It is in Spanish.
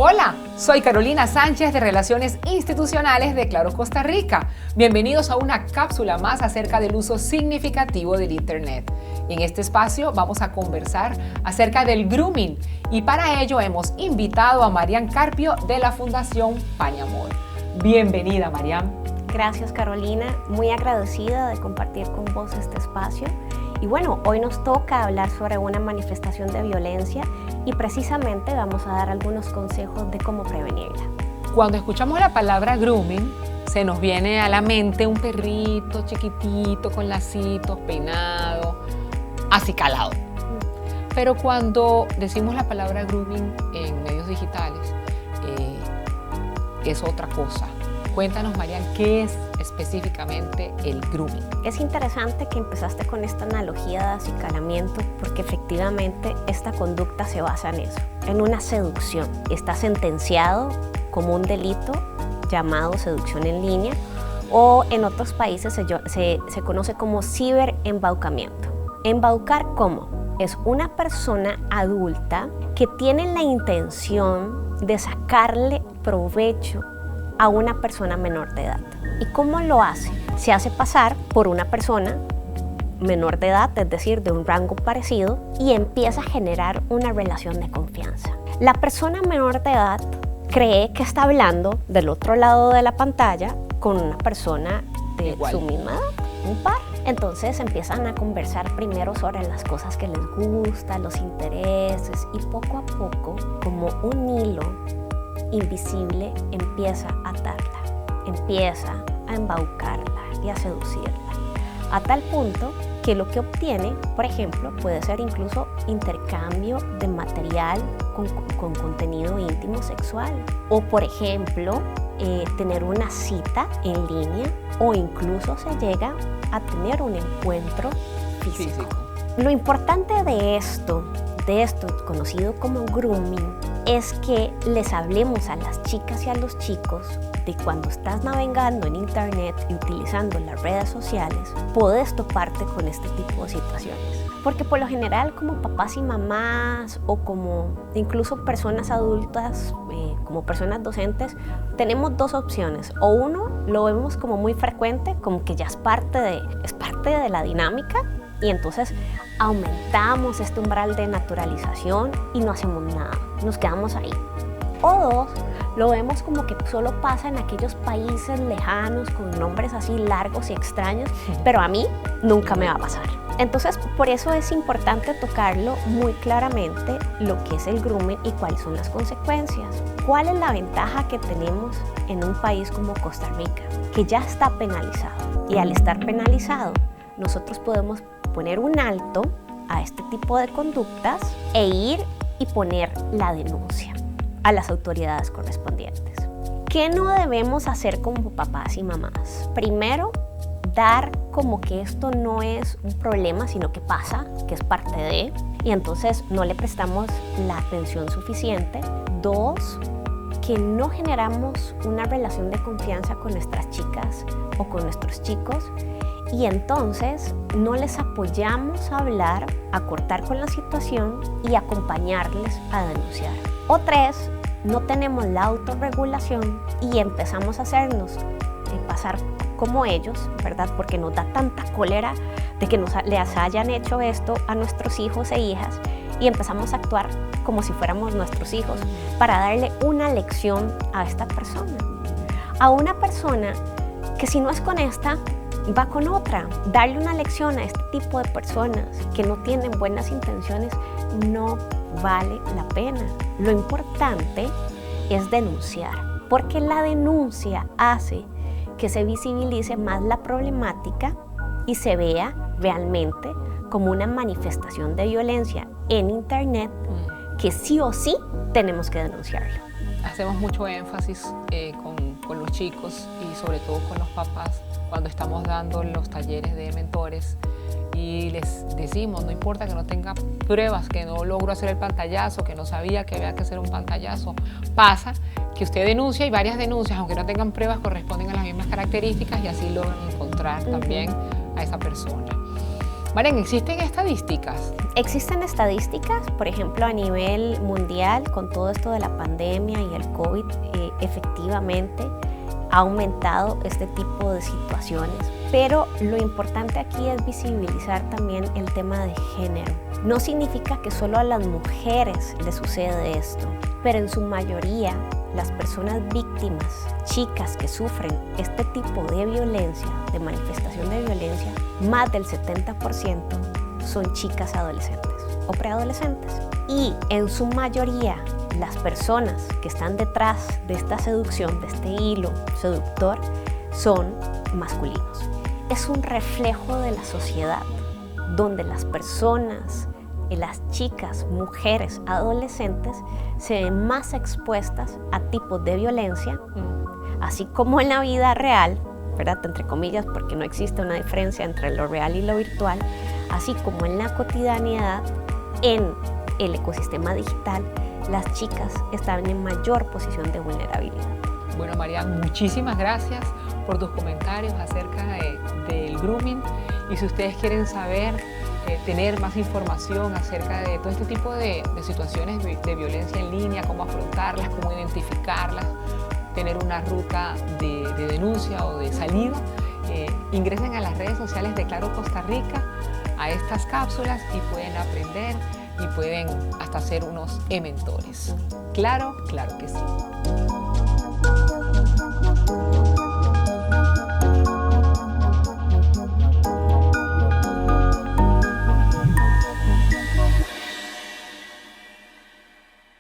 Hola, soy Carolina Sánchez de Relaciones Institucionales de Claro Costa Rica. Bienvenidos a una cápsula más acerca del uso significativo del Internet. En este espacio vamos a conversar acerca del grooming y para ello hemos invitado a Marian Carpio de la Fundación Pañamor. Bienvenida, Marian. Gracias, Carolina. Muy agradecida de compartir con vos este espacio. Y bueno, hoy nos toca hablar sobre una manifestación de violencia y precisamente vamos a dar algunos consejos de cómo prevenirla. Cuando escuchamos la palabra grooming, se nos viene a la mente un perrito chiquitito con lacitos, peinado, acicalado. Pero cuando decimos la palabra grooming en medios digitales, es otra cosa. Cuéntanos, Marian, ¿qué es específicamente el grooming? Es interesante que empezaste con esta analogía de acicalamiento porque efectivamente esta conducta se basa en eso, en una seducción. Está sentenciado como un delito llamado seducción en línea o en otros países se conoce como ciberembaucamiento. ¿Embaucar cómo? Es una persona adulta que tiene la intención de sacarle provecho a una persona menor de edad. ¿Y cómo lo hace? Se hace pasar por una persona menor de edad, es decir, de un rango parecido, y empieza a generar una relación de confianza. La persona menor de edad cree que está hablando del otro lado de la pantalla con una persona de su misma edad, un par. Entonces empiezan a conversar primero sobre las cosas que les gustan, los intereses, y poco a poco, como un hilo invisible, empieza a atarla, empieza a embaucarla y a seducirla, a tal punto que lo que obtiene, por ejemplo, puede ser incluso intercambio de material con contenido íntimo sexual, o por ejemplo, tener una cita en línea, o incluso se llega a tener un encuentro físico. Lo importante de esto conocido como grooming, es que les hablemos a las chicas y a los chicos de cuando estás navegando en internet y utilizando las redes sociales, podés toparte con este tipo de situaciones. Porque por lo general, como papás y mamás o como incluso personas adultas, como personas docentes, tenemos dos opciones. O uno, lo vemos como muy frecuente, como que ya es parte de la dinámica, y entonces aumentamos este umbral de naturalización y no hacemos nada, nos quedamos ahí. O dos, lo vemos como que solo pasa en aquellos países lejanos con nombres así largos y extraños, pero a mí nunca me va a pasar. Entonces, por eso es importante tocarlo muy claramente lo que es el grooming y cuáles son las consecuencias. ¿Cuál es la ventaja que tenemos en un país como Costa Rica? Que ya está penalizado, y al estar penalizado, nosotros podemos poner un alto a este tipo de conductas e ir y poner la denuncia a las autoridades correspondientes. ¿Qué no debemos hacer como papás y mamás? Primero, dar como que esto no es un problema, sino que pasa, que es parte de, y entonces no le prestamos la atención suficiente. Dos, que no generamos una relación de confianza con nuestras chicas o con nuestros chicos, y entonces no les apoyamos a hablar, a cortar con la situación y acompañarles a denunciar. O tres, no tenemos la autorregulación y empezamos a hacernos pasar como ellos, ¿verdad? Porque nos da tanta cólera de que les hayan hecho esto a nuestros hijos e hijas, y empezamos a actuar como si fuéramos nuestros hijos para darle una lección a esta persona. A una persona que si no es con esta, va con otra. Darle una lección a este tipo de personas que no tienen buenas intenciones no vale la pena. Lo importante es denunciar, porque la denuncia hace que se visibilice más la problemática y se vea realmente como una manifestación de violencia en internet que sí o sí tenemos que denunciarlo. Hacemos mucho énfasis con los chicos y sobre todo con los papás cuando estamos dando los talleres de mentores, y les decimos, no importa que no tenga pruebas, que no logro hacer el pantallazo, que no sabía que había que hacer un pantallazo, pasa que usted denuncia, y varias denuncias, aunque no tengan pruebas, corresponden a las mismas características y así logran encontrar también a esa persona. Marian, ¿existen estadísticas? Existen estadísticas, por ejemplo, a nivel mundial, con todo esto de la pandemia y el COVID, efectivamente ha aumentado este tipo de situaciones, pero lo importante aquí es visibilizar también el tema de género. No significa que solo a las mujeres les sucede esto, pero en su mayoría las personas víctimas, chicas que sufren este tipo de violencia, de manifestación de violencia, más del 70% son chicas adolescentes o preadolescentes. Y en su mayoría las personas que están detrás de esta seducción, de este hilo seductor, son masculinos. Es un reflejo de la sociedad donde las personas, las chicas, mujeres, adolescentes se ven más expuestas a tipos de violencia, así como en la vida real, ¿verdad? Entre comillas, porque no existe una diferencia entre lo real y lo virtual, así como en la cotidianidad, en el ecosistema digital, las chicas están en mayor posición de vulnerabilidad. Bueno, Marian, muchísimas gracias por tus comentarios acerca del grooming. Y si ustedes quieren saber, tener más información acerca de todo este tipo de situaciones de violencia en línea, cómo afrontarlas, cómo identificarlas, tener una ruta de denuncia o de salida, ingresen a las redes sociales de Claro Costa Rica, a estas cápsulas, y pueden aprender y pueden hasta ser unos mentores. Claro, claro que sí.